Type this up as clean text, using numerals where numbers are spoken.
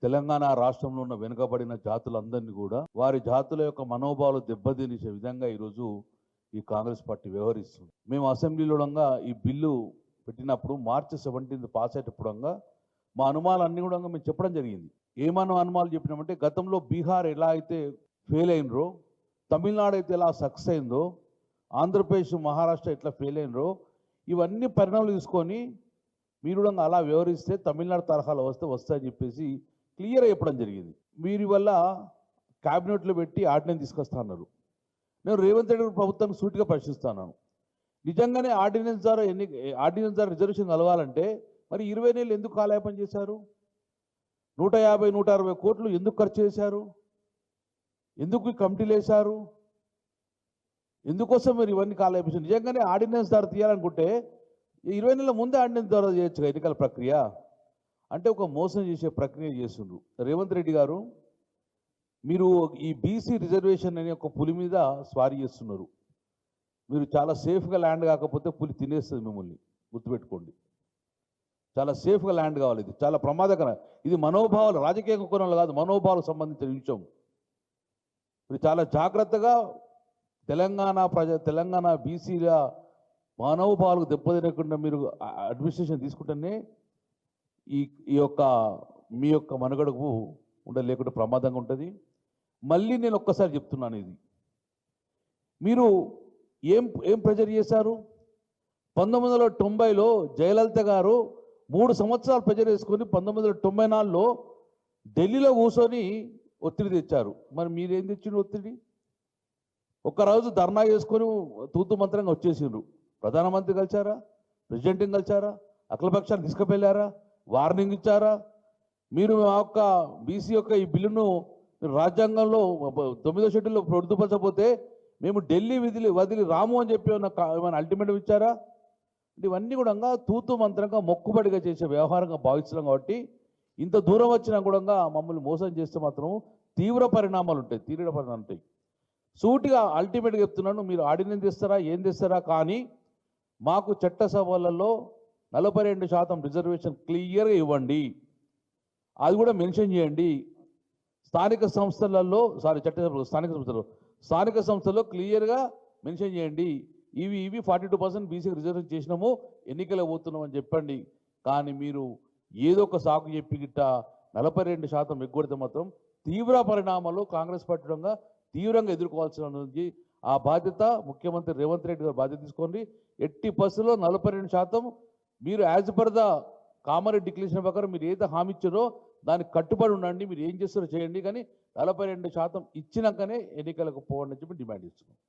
తెలంగాణ రాష్ట్రంలో ఉన్న వెనుకబడిన జాతులందరినీ కూడా వారి జాతుల యొక్క మనోభావాలు దెబ్బతీసే విధంగా ఈరోజు ఈ కాంగ్రెస్ పార్టీ వ్యవహరిస్తుంది. మేము అసెంబ్లీలో ఈ బిల్లు పెట్టినప్పుడు మార్చి 17 పాస్ అయ్యేటప్పుడు మా అనుమానాలన్నీ కూడా మేము చెప్పడం జరిగింది. ఏమన్నా అనుమానాలు చెప్పినామంటే గతంలో బీహార్ ఎలా అయితే ఫెయిల్ అయినరో, తమిళనాడు అయితే ఎలా సక్సెస్ అయిందో, ఆంధ్రప్రదేశ్ మహారాష్ట్ర ఎట్లా ఫెయిల్ అయినరో ఇవన్నీ పరిణామాలు తీసుకొని మీరు కూడా అలా వ్యవహరిస్తే తమిళనాడు తరహాలో వస్తాయని చెప్పేసి క్లియర్గా చెప్పడం జరిగింది. వీరి వల్ల క్యాబినెట్లో పెట్టి ఆర్డినెన్స్ తీసుకొస్తున్నారు. నేను రేవంత్ రెడ్డి ప్రభుత్వాన్ని సూటిగా ప్రశ్నిస్తున్నాను. నిజంగానే ఆర్డినెన్స్ ద్వారా రిజర్వేషన్ కలగాలంటే మరి 20 నెలలు ఎందుకు కాలయాపన చేశారు? 150-160 కోట్లు ఎందుకు ఖర్చు చేశారు? ఎందుకు కమిటీలు వేశారు? ఎందుకోసం మీరు ఇవన్నీ కాలయాపన? నిజంగానే ఆర్డినెన్స్ ద్వారా తీయాలనుకుంటే 20 నెలల ముందే ఆర్డినెన్స్ ద్వారా చేయొచ్చుగా ఎన్నికల ప్రక్రియ. అంటే ఒక మోసం చేసే ప్రక్రియ చేస్తుండ్రు. రేవంత్ రెడ్డి గారు, మీరు ఈ బీసీ రిజర్వేషన్ అనే ఒక పులి మీద స్వారీ చేస్తున్నారు. మీరు చాలా సేఫ్గా ల్యాండ్ కాకపోతే పులి తినేస్తుంది మిమ్మల్ని, గుర్తుపెట్టుకోండి. చాలా సేఫ్గా ల్యాండ్ కావాలి. ఇది చాలా ప్రమాదకరం. ఇది మనోభావాలు, రాజకీయ కోణంలో కాదు, మనోభావాలకు సంబంధించిన విషయం. మీరు చాలా జాగ్రత్తగా తెలంగాణ బీసీల మనోభావాలకు దెబ్బతినకుండా మీరు అడ్మినిస్ట్రేషన్ తీసుకుంటేనే ఈ యొక్క మీ యొక్క మనుగడకు లేకుండా ప్రమాదంగా ఉంటుంది. మళ్ళీ నేను ఒక్కసారి చెప్తున్నాను, ఇది మీరు ఏం ప్రెజర్ చేశారు? 1990లో జయలలిత గారు 3 సంవత్సరాలు ప్రెజర్ వేసుకొని 1994లో ఢిల్లీలో కూర్చొని ఒత్తిడి తెచ్చారు. మరి మీరేం తెచ్చిండ్రు ఒత్తిడి? ఒక్కరోజు ధర్నా చేసుకొని తూతు మంత్రంగా వచ్చేసిండ్రు. ప్రధానమంత్రి కలిశారా? ప్రెసిడెంట్ని కలిశారా? అఖిలపక్షాన్ని తీసుకువెళ్ళారా? వార్నింగ్ ఇచ్చారా? మీరు ఆ యొక్క బీసీ యొక్క ఈ బిల్లును రాజ్యాంగంలో 9వ షెడ్యూల్లో పొందుపరచకపోతే మేము ఢిల్లీ వదిలి రాము అని చెప్పి ఏమైనా అల్టిమేటం ఇచ్చారా? ఇవన్నీ కూడా తూతు మంత్రంగా మొక్కుబడిగా చేసే వ్యవహారంగా భావిస్తున్నాం. కాబట్టి ఇంత దూరం వచ్చినా కూడా మమ్మల్ని మోసం చేస్తే మాత్రం తీవ్ర పరిణామాలు ఉంటాయి. సూటిగా అల్టిమేట్గా చెప్తున్నాను, మీరు ఆర్డినెన్స్ తెస్తారా, ఏం తెస్తారా, కానీ మాకు చట్టసభలలో 42% రిజర్వేషన్ క్లియర్గా ఇవ్వండి. అది కూడా మెన్షన్ చేయండి. స్థానిక సంస్థల్లో క్లియర్గా మెన్షన్ చేయండి. ఇవి 42% బీసీ రిజర్వేషన్ చేసినాము, ఎన్నికలు పోతున్నాం అని చెప్పండి. కానీ మీరు ఏదో ఒక సాకు చెప్పి గిట్ట 42% ఎగ్గొడితే మాత్రం తీవ్ర పరిణామాలు కాంగ్రెస్ పార్టీ తీవ్రంగా ఎదుర్కోవాల్సి ఆ బాధ్యత ముఖ్యమంత్రి రేవంత్ రెడ్డి గారు బాధ్యత తీసుకోండి. ఎట్టి పరిస్థితుల్లో 42% మీరు as per the Kamareddy declaration ప్రకారం మీరు ఏదైతే హామీ ఇచ్చారో దానికి కట్టుబడి ఉండండి. మీరు ఏం చేస్తారో చేయండి, కానీ 42% ఇచ్చినాకనే ఎన్నికలకు పోవాలని చెప్పి డిమాండ్ ఇస్తున్నాం.